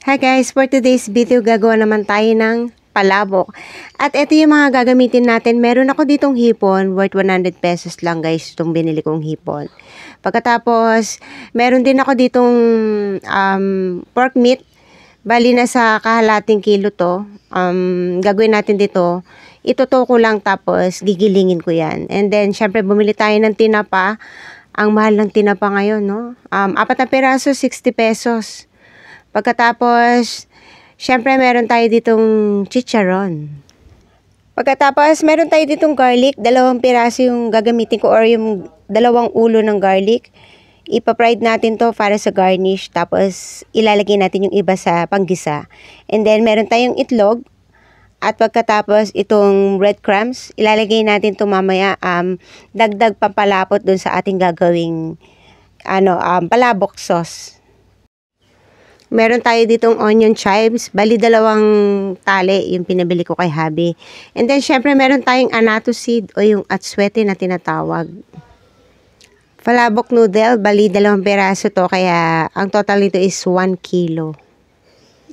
Hi guys, for today's video gagawa naman tayo ng palabok. At ito yung mga gagamitin natin. Meron ako ditong hipon, worth 100 pesos lang guys, itong binili kong hipon. Pagkatapos, meron din ako ditong pork meat. Bali na sa kahalating kilo to. Gagawin natin dito, ituto ko lang tapos gigilingin ko yan. And then, syempre bumili tayo ng tinapa. Ang mahal ng tinapa ngayon, no? 4 na piraso, 60 pesos. Pagkatapos, syempre meron tayo ditong chicharon. Pagkatapos, meron tayo ditong garlic. 2 piraso yung gagamitin ko or yung 2 ulo ng garlic. Ipa-fried natin to para sa garnish. Tapos, ilalagay natin yung iba sa panggisa. And then, meron tayong itlog. At pagkatapos, itong breadcrumbs. Ilalagay natin to mamaya. Dagdag pampalapot dun sa ating gagawing palabok sauce. Meron tayo ditong onion chives. Bali 2 tali yung pinabili ko kay Habi. And then, syempre, meron tayong anato seed o yung atswete na tinatawag. Palabok noodle. Bali 2 piraso to. Kaya, ang total nito is 1 kilo.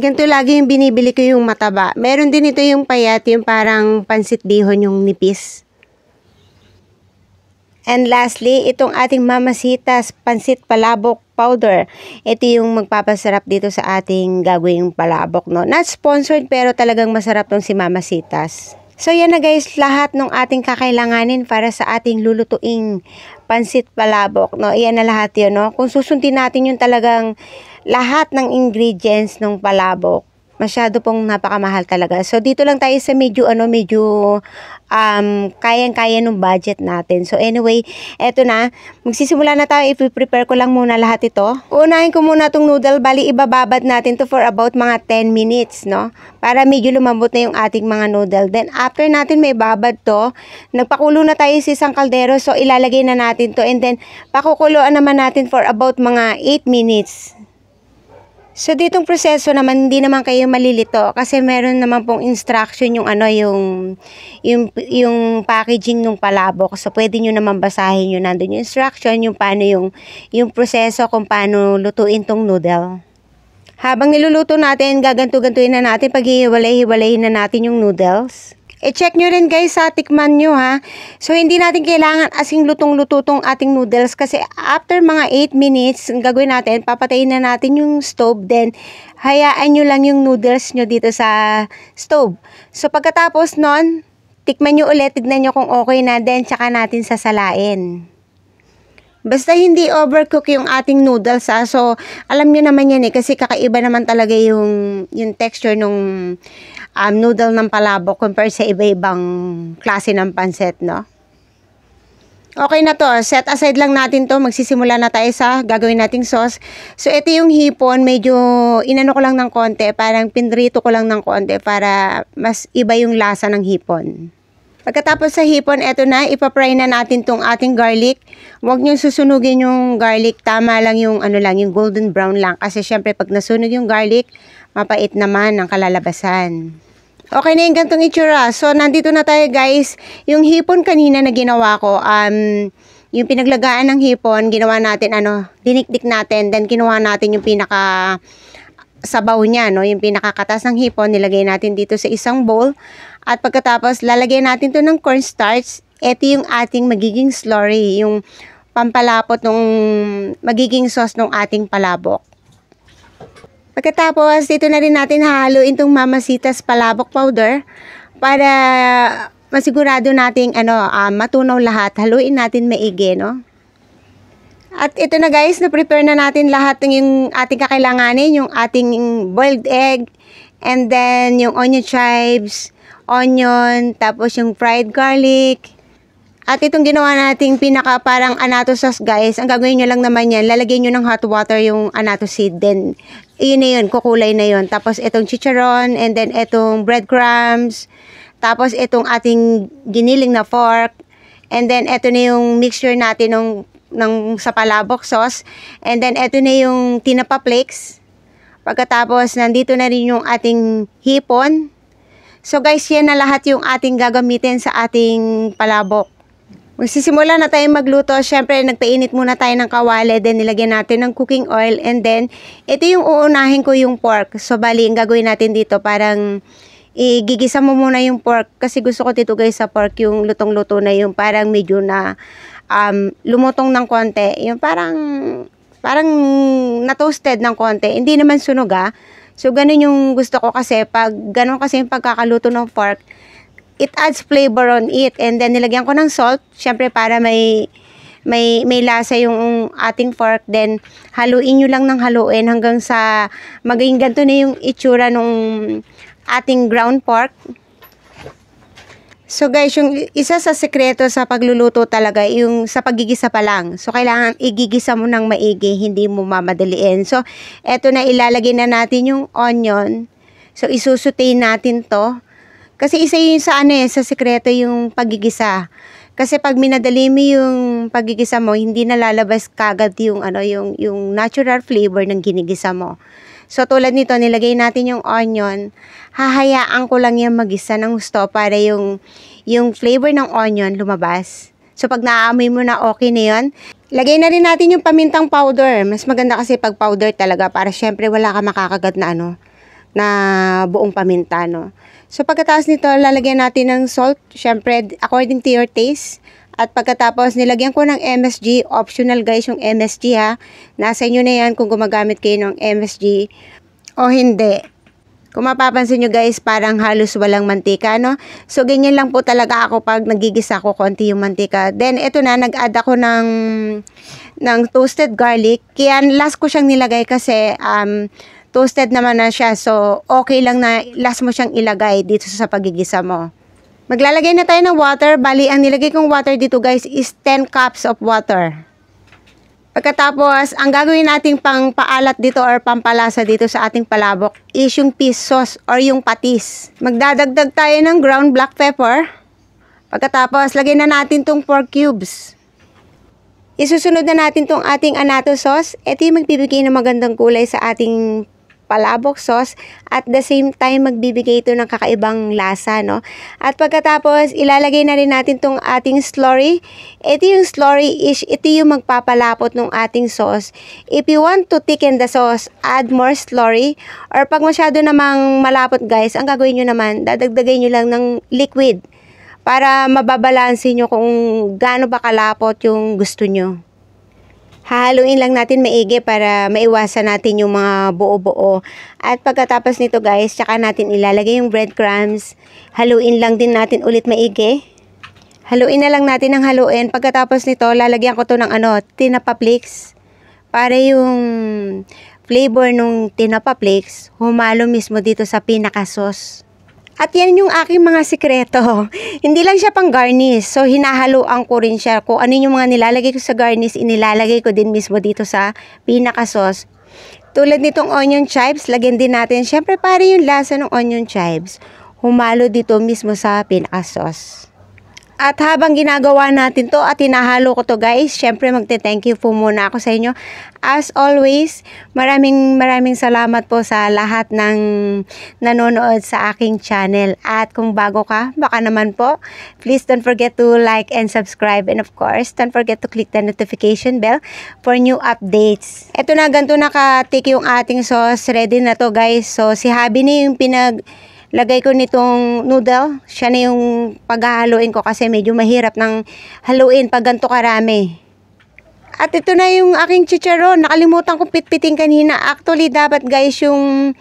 Ganito lagi yung binibili ko yung mataba. Meron din ito yung payat, yung parang pansit bihon yung nipis. And lastly, itong ating Mamasitas Pansit Palabok Powder. Ito yung magpapasarap dito sa ating gagawing palabok, no? Not sponsored pero talagang masarap tong si Mamasitas. So yan na guys, lahat ng ating kakailanganin para sa ating lulutuing pansit palabok, no? Iyan na lahat yun, no? Kung susundin natin yung talagang lahat ng ingredients ng palabok, masyado pong napakamahal talaga. So, dito lang tayo sa medyo kayang-kaya ng budget natin. So, anyway, eto na. Magsisimula na tayo. I-prepare ko lang muna lahat ito. Unahin ko muna itong noodle. Bali, ibababad natin to for about mga 10 minutes, no? Para medyo lumambot na yung ating mga noodle. Then, after natin may babad to, nagpakulo na tayo sa isang kaldero. So, ilalagay na natin to. And then, pakukuloan naman natin for about mga 8 minutes. So, ditong proseso naman, hindi naman kayo malilito kasi meron naman pong instruction yung yung packaging ng palabok. So, pwede nyo naman basahin yun. Nandun yung instruction, yung paano yung proseso kung paano lutuin tong noodle. Habang niluluto natin, gaganto-gantuin na natin, pag-hiwalay-hiwalayin na natin yung noodles. I-check nyo rin guys sa tikman nyo ha. So, hindi natin kailangan asing lutong-luto tong ating noodles kasi after mga 8 minutes, ang gagawin natin, papatayin na natin yung stove. Then, hayaan nyo lang yung noodles nyo dito sa stove. So, pagkatapos nun, tikman nyo ulit, tignan nyo kung okay na. Then, tsaka natin sasalain. Basta hindi overcook yung ating noodles ha. So, alam nyo naman yan kasi kakaiba naman talaga yung texture nung noodle ng palabok compare sa iba-ibang klase ng pansit, no? Okay na to. Set aside lang natin to. Magsisimula na tayo sa gagawin nating sauce. So, ito yung hipon. Medyo inano ko lang ng konti. Parang pinrito ko lang ng konti para mas iba yung lasa ng hipon. Pagkatapos sa hipon, eto na, ipapry na natin tong ating garlic. Huwag nyo susunugin yung garlic, tama lang yung yung golden brown lang. Kasi syempre pag nasunog yung garlic, mapait naman ang kalalabasan. Okay na yung gantong itsura. So, nandito na tayo guys. Yung hipon kanina na ginawa ko, yung pinaglagaan ng hipon, ginawa natin, dinikdik natin, then kinuha natin yung pinaka sabaw niya, no? Yung pinakakatas ng hipon, nilagay natin dito sa isang bowl. At pagkatapos, lalagay natin to ng cornstarch. Ito yung ating magiging slurry, yung pampalapot ng magiging sauce ng ating palabok. Pagkatapos, dito na rin natin hahaluin itong Mamasitas Palabok Powder para masigurado nating matunaw lahat. Haluin natin maigi, no? At ito na guys, na-prepare na natin lahat ng yung ating kakailanganin, yung ating boiled egg, and then yung onion chives, onion, tapos yung fried garlic. At itong ginawa nating pinaka parang anato sauce guys, ang gagawin nyo lang naman yan, lalagyan nyo ng hot water yung anato seed, then yun na yun, kukulay na yun. Tapos itong chicharon, and then itong breadcrumbs, tapos itong ating giniling na pork, and then ito na yung mixture natin ng sa palabok sauce, and then ito na yung tinapa flakes. Pagkatapos, nandito na rin yung ating hipon. So guys, yan na lahat yung ating gagamitin sa ating palabok. Magsisimula na tayong magluto. Siyempre, nagpainit muna tayo ng kawali. Then, nilagyan natin ng cooking oil. And then, ito yung uunahin ko yung pork. So, bali, ang gagawin natin dito, parang igigisa mo muna yung pork. Kasi gusto ko dito guys sa pork, yung lutong-luto na yung parang medyo na lumutong ng konti. Yung parang na-toasted ng konti. Hindi naman sunog So, ganun yung gusto ko kasi. Pag ganun kasi yung pagkakaluto ng pork, it adds flavor on it. And then, nilagyan ko ng salt. Syempre, para may lasa yung ating pork. Then, haluin nyo lang ng haluin hanggang sa maging ganito na yung itsura nung ating ground pork. So, guys, yung isa sa sekreto sa pagluluto talaga, yung sa pagigisa pa lang. So, kailangan igigisa mo ng maigi, hindi mo mamadaliin. So, eto na, ilalagay na natin yung onion. So, isusutay natin to. Kasi isa yun sa sa sekreto yung pagigisa. Kasi pag minadali mo yung pagigisa mo, hindi na lalabas kagad yung yung natural flavor ng ginigisa mo. So tulad nito, nilagay natin yung onion. Hahayaan ko lang yan magisa ng gusto para yung flavor ng onion lumabas. So pag naaamoy mo na okay na yun, lagay na rin natin yung pamintang powder. Mas maganda kasi pag powder talaga para syempre wala ka makakagat na na buong paminta, no? So, pagkatapos nito, lalagyan natin ng salt, syempre, according to your taste. At pagkatapos, nilagyan ko ng MSG. Optional, guys, yung MSG, Nasa inyo na yan kung gumagamit kayo ng MSG o hindi. Kung mapapansin nyo, guys, parang halos walang mantika, no? So, ganyan lang po talaga ako pag nagigisa ko konti yung mantika. Then, ito na, nag-add ako ng toasted garlic. Kaya, last ko siyang nilagay kasi, toasted naman na siya. So, okay lang na last mo siyang ilagay dito sa pagigisa mo. Maglalagay na tayo ng water. Bali, ang nilagay kong water dito guys is 10 cups of water. Pagkatapos, ang gagawin nating pang paalat dito or pampalasa dito sa ating palabok is yung fish sauce or yung patis. Magdadagdag tayo ng ground black pepper. Pagkatapos, lagay na natin tong pork cubes. Isusunod na natin tong ating anato sauce. Ito yung magbibigay ng magandang kulay sa ating palabok sauce at the same time magbibigay ito ng kakaibang lasa, no? At pagkatapos ilalagay na rin natin tong ating slurry. Ito yung slurry is ito yung magpapalapot ng ating sauce. If you want to thicken the sauce, add more slurry, or pag masyado namang malapot guys, ang gagawin nyo naman, dadagdagay nyo lang ng liquid para mababalansin nyo kung gaano ba kalapot yung gusto nyo. Hahaluin lang natin maigi para maiwasan natin yung mga buo-buo. At pagkatapos nito guys, tsaka natin ilalagay yung breadcrumbs. Haluin lang din natin ulit maigi. Haluin na lang natin ng haluin. Pagkatapos nito, lalagyan ko to ng tinapa flakes. Para yung flavor ng tinapa flakes humalo mismo dito sa pinaka-sauce. At yan yung aking mga sikreto. Hindi lang siya pang garnish. So, hinahaluan ko rin siya. Kung ano yung mga nilalagay ko sa garnish, inilalagay ko din mismo dito sa pinaka-sauce. Tulad nitong onion chives, lagyan din natin. Siyempre, pare yung lasa ng onion chives. Humalo dito mismo sa pinaka-sauce. At habang ginagawa natin to at hinahalo ko to guys, syempre magte-thank you po muna ako sa inyo. As always, maraming salamat po sa lahat ng nanonood sa aking channel. At kung bago ka, baka naman po, please don't forget to like and subscribe. And of course, don't forget to click the notification bell for new updates. Ito na, ganito nakatik yung ating sauce. Ready na to guys. So, si Habi na yung lagay ko nitong noodle. Siya na yung paghahaluin ko kasi medyo mahirap ng haluin pag ganito karami. At ito na yung aking chicharon. Nakalimutan kong pitpitin kanina. Actually, dapat guys, yung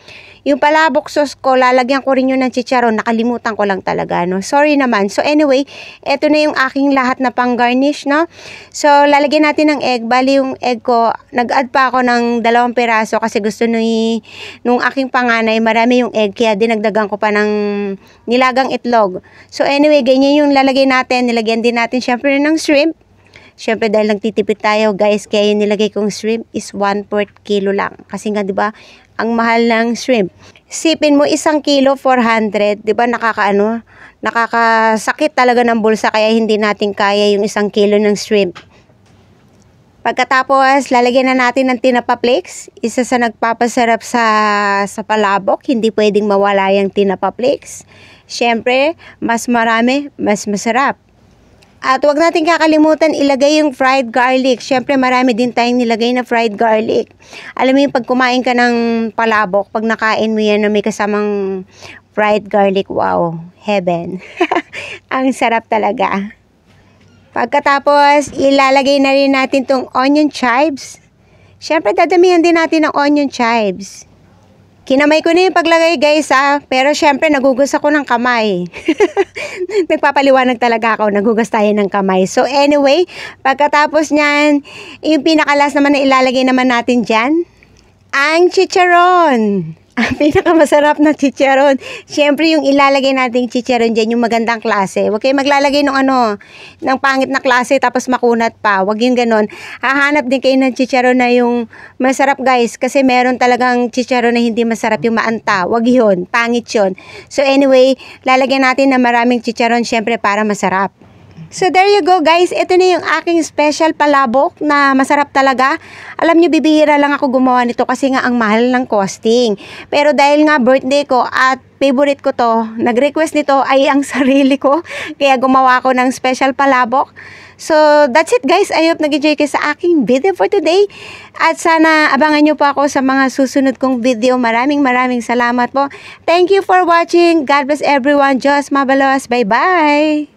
palabok sauce ko, lalagyan ko rin yun ng chicharon. Nakalimutan ko lang talaga, no? Sorry naman. So anyway, ito na yung aking lahat na pang garnish, no? So, lalagyan natin ng egg. Bali yung egg ko, nag-add pa ako ng 2 piraso kasi gusto nung aking panganay, marami yung egg. Kaya dinagdagan ko pa ng nilagang itlog. So anyway, ganyan yung lalagay natin. Nilagyan din natin syempre ng shrimp. Syempre dahil nagtitipid tayo guys, kaya yung nilagay kong shrimp is 1/4 kilo lang. Kasi nga 'di ba, ang mahal ng shrimp. Sipin mo 1 kilo 400, 'di ba nakakasakit talaga ng bulsa kaya hindi natin kaya yung 1 kilo ng shrimp. Pagkatapos, lalagyan na natin ng tinapa flakes. Isa sa nagpapasarap sa palabok, hindi pwedeng mawala yung tinapa flakes. Syempre, mas marami, mas masarap. At huwag natin kakalimutan ilagay yung fried garlic. Siyempre marami din tayong nilagay na fried garlic. Alam mo yung pag kumain ka ng palabok, pag nakain mo yan na may kasamang fried garlic, wow, heaven. Ang sarap talaga. Pagkatapos, ilalagay na rin natin tong onion chives. Siyempre dadamihan din natin ng onion chives. Kinamay ko na yung paglagay guys pero syempre nagugas ako ng kamay. Nagpapaliwanag talaga ako, nagugas tayo ng kamay. So anyway, pagkatapos niyan, yung pinakalas naman na ilalagay naman natin dyan, ang chicharon. Ang pinakamasarap na chicharon. Siyempre yung ilalagay nating chicharon dyan, yung magandang klase. Huwag kayo maglalagay ng pangit na klase tapos makunat pa. Huwag yung ganon. Hahanap din kayo ng chicharon na yung masarap guys. Kasi meron talagang chicharon na hindi masarap yung maanta. Huwag yun. Pangit yun. So anyway, lalagyan natin na maraming chicharon siyempre para masarap. So there you go guys, ito na yung aking special palabok na masarap talaga. Alam nyo, bibihira lang ako gumawa nito kasi nga ang mahal ng costing. Pero dahil nga birthday ko at favorite ko to, nag-request nito ay ang sarili ko. Kaya gumawa ko ng special palabok. So that's it guys, I hope nag-enjoy kayo sa aking video for today. At sana abangan nyo pa ako sa mga susunod kong video. Maraming salamat po. Thank you for watching. God bless everyone. Diyos mabalos. Bye bye.